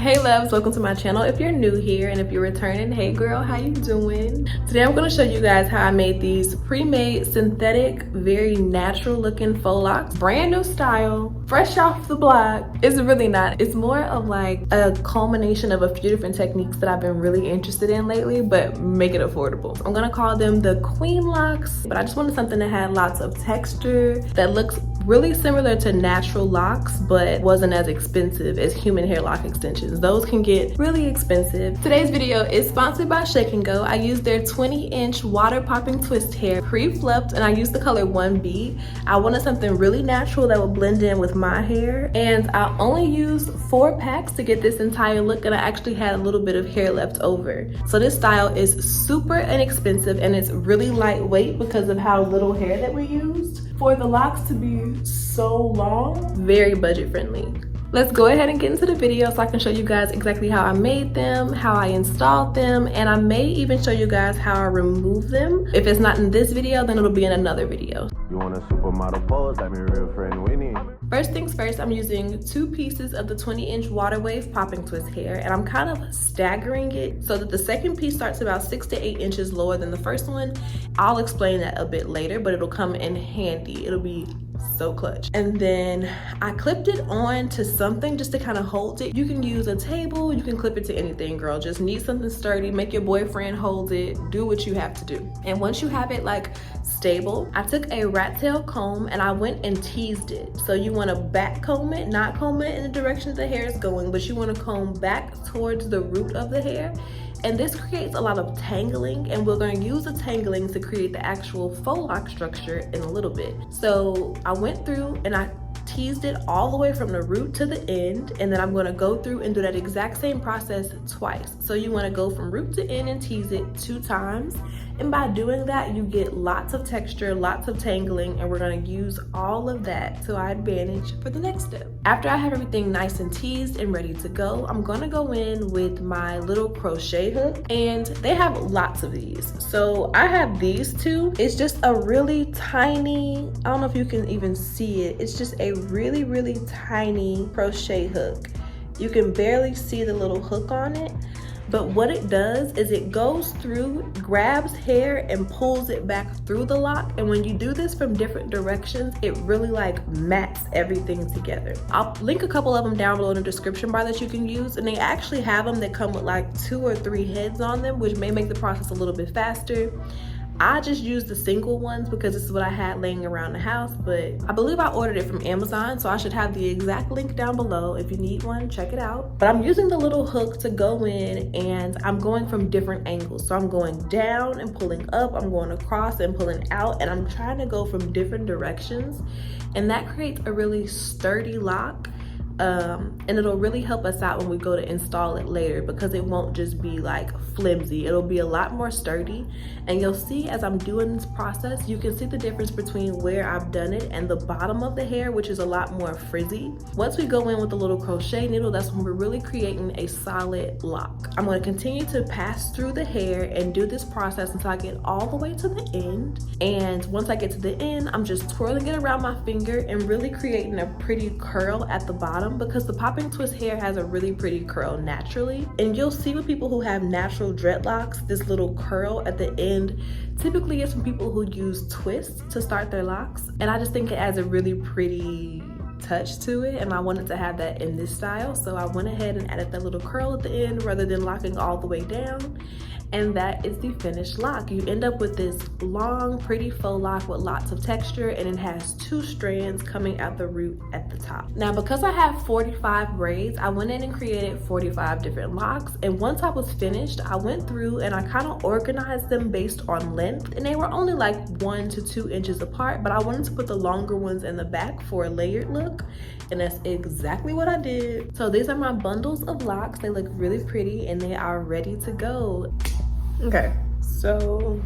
Hey loves, welcome to my channel. If you're new here and if you're returning, hey girl, how you doing? Today I'm going to show you guys how I made these pre-made synthetic, very natural looking faux locks. Brand new style, fresh off the block. It's really not. It's more of like a culmination of a few different techniques that I've been really interested in lately, but make it affordable. I'm gonna call them the queen locks, but I just wanted something that had lots of texture, that looks really similar to natural locks, but wasn't as expensive as human hair lock extensions. Those can get really expensive. Today's video is sponsored by Shakengo. I used their 20-inch water popping twist hair, pre-fluffed, and I used the color 1B. I wanted something really natural that would blend in with my hair, and I only used 4 packs to get this entire look, and I actually had a little bit of hair left over. So this style is super inexpensive, and it's really lightweight because of how little hair that we used. For the locks to be so long, very budget friendly. Let's go ahead and get into the video so I can show you guys exactly how I made them, how I installed them, and I may even show you guys how I remove them. If it's not in this video, then it'll be in another video. You want a supermodel pose like my real friend Wynne? First things first, I'm using 2 pieces of the 20-inch water wave popping twist hair, and I'm kind of staggering it so that the second piece starts about 6 to 8 inches lower than the first one. I'll explain that a bit later, but it'll come in handy. It'll be so clutch. And then I clipped it on to something just to kind of hold it. You can use a table, you can clip it to anything, girl. Just need something sturdy, make your boyfriend hold it, do what you have to do. And once you have it like stable, I took a rat tail comb and I went and teased it. So you want to back comb it, not comb it in the direction the hair is going, but you want to comb back towards the root of the hair. And this creates a lot of tangling, and we're going to use the tangling to create the actual faux lock structure in a little bit. So I went through and I teased it all the way from the root to the end, and then I'm going to go through and do that exact same process twice. So you want to go from root to end and tease it 2 times, and by doing that you get lots of texture, lots of tangling, and we're going to use all of that to our advantage for the next step. After I have everything nice and teased and ready to go, I'm going to go in with my little crochet hook, and they have lots of these. So I have these 2. It's just a really tiny, I don't know if you can even see it, it's just a really tiny crochet hook. You can barely see the little hook on it, but what it does is it goes through, grabs hair and pulls it back through the lock. And when you do this from different directions, it really like mats everything together. I'll link a couple of them down below in the description bar that you can use, and they actually have them that come with like 2 or 3 heads on them, which may make the process a little bit faster. I just used the single ones because this is what I had laying around the house, but I believe I ordered it from Amazon, so I should have the exact link down below. If you need one, check it out. But I'm using the little hook to go in, and I'm going from different angles. So I'm going down and pulling up, I'm going across and pulling out, and I'm trying to go from different directions, and that creates a really sturdy lock. And it'll really help us out when we go to install it later, because it won't just be like flimsy. It'll be a lot more sturdy, and you'll see as I'm doing this process, you can see the difference between where I've done it and the bottom of the hair, which is a lot more frizzy. Once we go in with the little crochet needle, that's when we're really creating a solid lock. I'm going to continue to pass through the hair and do this process until I get all the way to the end. And once I get to the end, I'm just twirling it around my finger and really creating a pretty curl at the bottom, because the popping twist hair has a really pretty curl naturally. And you'll see with people who have natural dreadlocks, this little curl at the end typically is from people who use twists to start their locks. And I just think it adds a really pretty touch to it, and I wanted to have that in this style. So I went ahead and added that little curl at the end rather than locking all the way down. And that is the finished lock. You end up with this long, pretty faux lock with lots of texture, and it has 2 strands coming out the root at the top. Now, because I have 45 braids, I went in and created 45 different locks. And once I was finished, I went through and I kind of organized them based on length. And they were only like 1 to 2 inches apart, but I wanted to put the longer ones in the back for a layered look. And that's exactly what I did. So these are my bundles of locks. They look really pretty and they are ready to go. Okay, so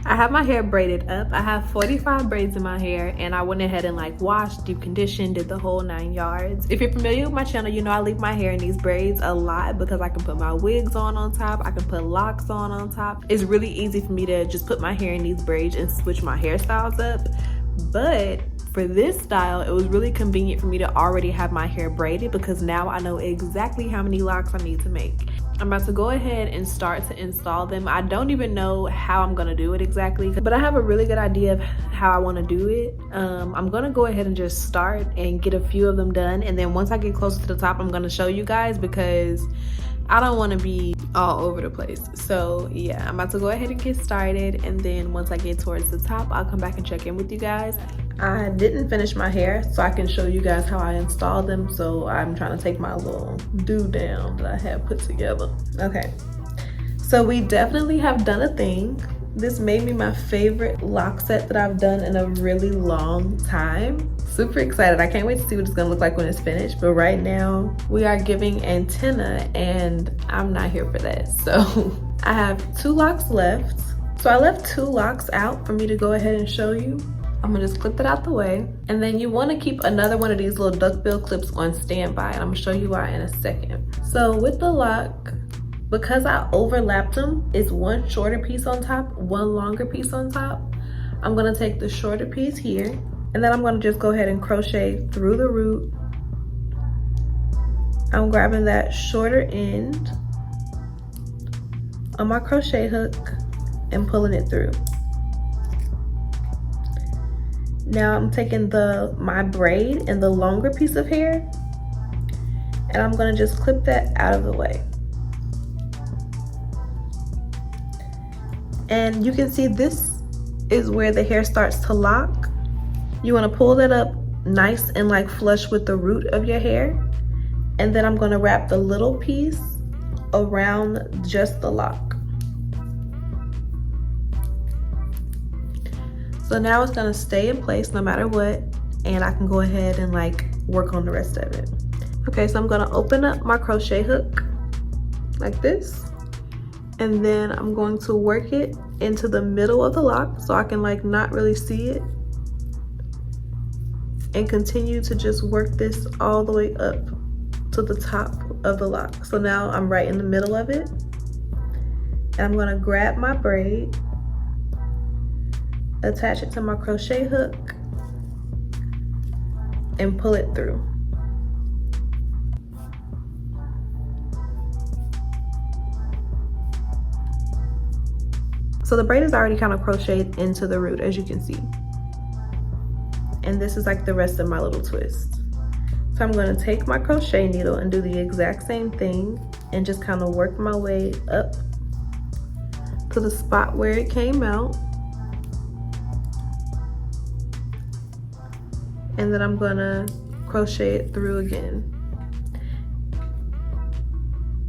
I have my hair braided up. I have 45 braids in my hair, and I went ahead and like washed, deep conditioned, did the whole 9 yards. If you're familiar with my channel, you know I leave my hair in these braids a lot because I can put my wigs on top, I can put locks on top. It's really easy for me to just put my hair in these braids and switch my hairstyles up. But for this style, it was really convenient for me to already have my hair braided because now I know exactly how many locks I need to make. I'm about to go ahead and start to install them. I don't even know how I'm gonna do it exactly, but I have a really good idea of how I wanna do it. I'm gonna go ahead and just start and get a few of them done. And then once I get closer to the top, I'm gonna show you guys because I don't wanna be all over the place. So yeah, I'm about to go ahead and get started. And then once I get towards the top, I'll come back and check in with you guys. I didn't finish my hair so I can show you guys how I installed them. So I'm trying to take my little do down that I have put together. Okay, so we definitely have done a thing. This may be my favorite lock set that I've done in a really long time. Super excited. I can't wait to see what it's gonna look like when it's finished. But right now we are giving antenna and I'm not here for that. So I have 2 locks left. So I left 2 locks out for me to go ahead and show you. I'm gonna just clip that out the way. And then you wanna keep another one of these little duckbill clips on standby, and I'm gonna show you why in a second. So with the lock, because I overlapped them, it's 1 shorter piece on top, 1 longer piece on top. I'm gonna take the shorter piece here, and then I'm gonna just go ahead and crochet through the root. I'm grabbing that shorter end on my crochet hook and pulling it through. Now I'm taking my braid and the longer piece of hair, and I'm gonna just clip that out of the way. And you can see this is where the hair starts to lock. You wanna pull that up nice and like flush with the root of your hair. And then I'm gonna wrap the little piece around just the lock. So now it's gonna stay in place no matter what, and I can go ahead and like work on the rest of it. Okay, so I'm gonna open up my crochet hook like this, and then I'm going to work it into the middle of the lock so I can like not really see it, and continue to just work this all the way up to the top of the lock. So now I'm right in the middle of it, and I'm gonna grab my braid, attach it to my crochet hook, and pull it through. So the braid is already kind of crocheted into the root, as you can see. And this is like the rest of my little twist. So I'm gonna take my crochet needle and do the exact same thing and just kind of work my way up to the spot where it came out. And then I'm gonna crochet it through again.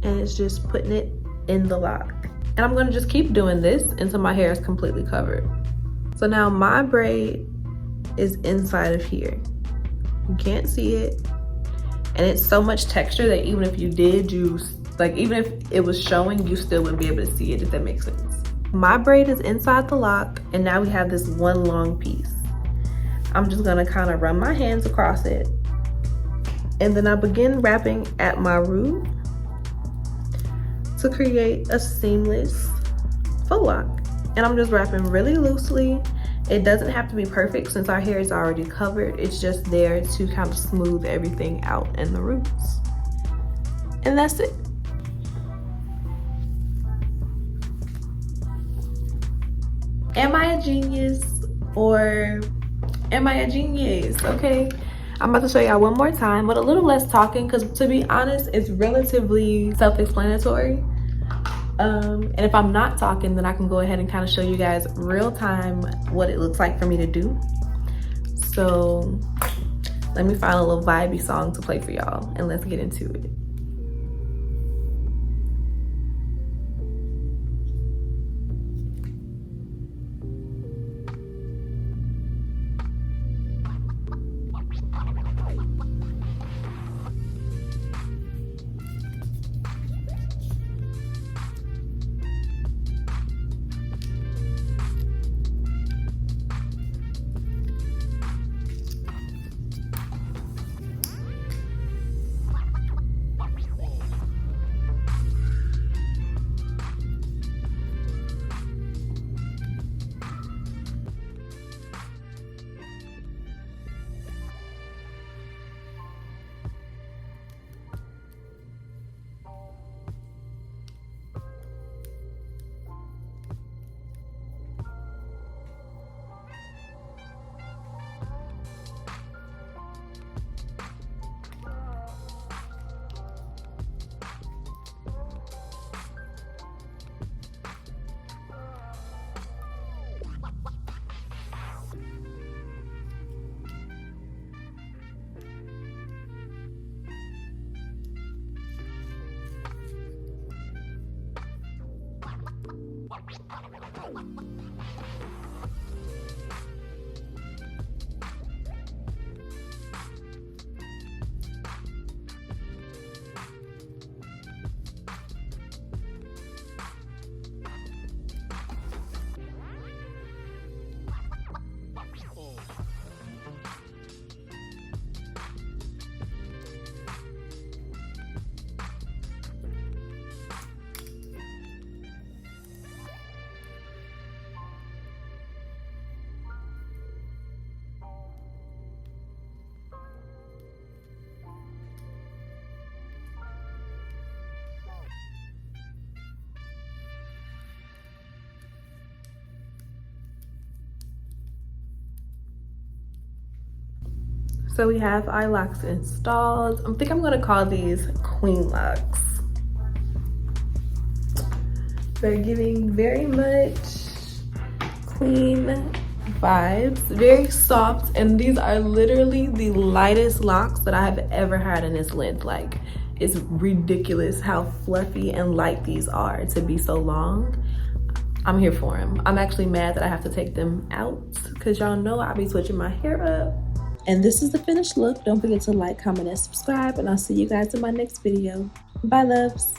And it's just putting it in the lock. And I'm gonna just keep doing this until my hair is completely covered. So now my braid is inside of here. You can't see it. And it's so much texture that even if you did even if it was showing, you still wouldn't be able to see it, if that makes sense. My braid is inside the lock, and now we have this 1 long piece. I'm just gonna kind of run my hands across it, and then I begin wrapping at my root to create a seamless faux lock. And I'm just wrapping really loosely. It doesn't have to be perfect since our hair is already covered. It's just there to kind of smooth everything out in the roots. And that's it. Am I a genius or am I a genius? Okay, I'm about to show y'all one more time with a little less talking, because to be honest, it's relatively self-explanatory. And if I'm not talking, then I can go ahead and kind of show you guys real time what it looks like for me to do. So let me find a little vibey song to play for y'all, and let's get into it. So we have our locks installed. I think I'm gonna call these queen locks. They're giving very much queen vibes, very soft, and these are literally the lightest locks that I have ever had in this length. Like, it's ridiculous how fluffy and light these are to be so long. I'm here for them. I'm actually mad that I have to take them out because y'all know I be switching my hair up. And this is the finished look. Don't forget to like, comment, and subscribe, and I'll see you guys in my next video. Bye, loves.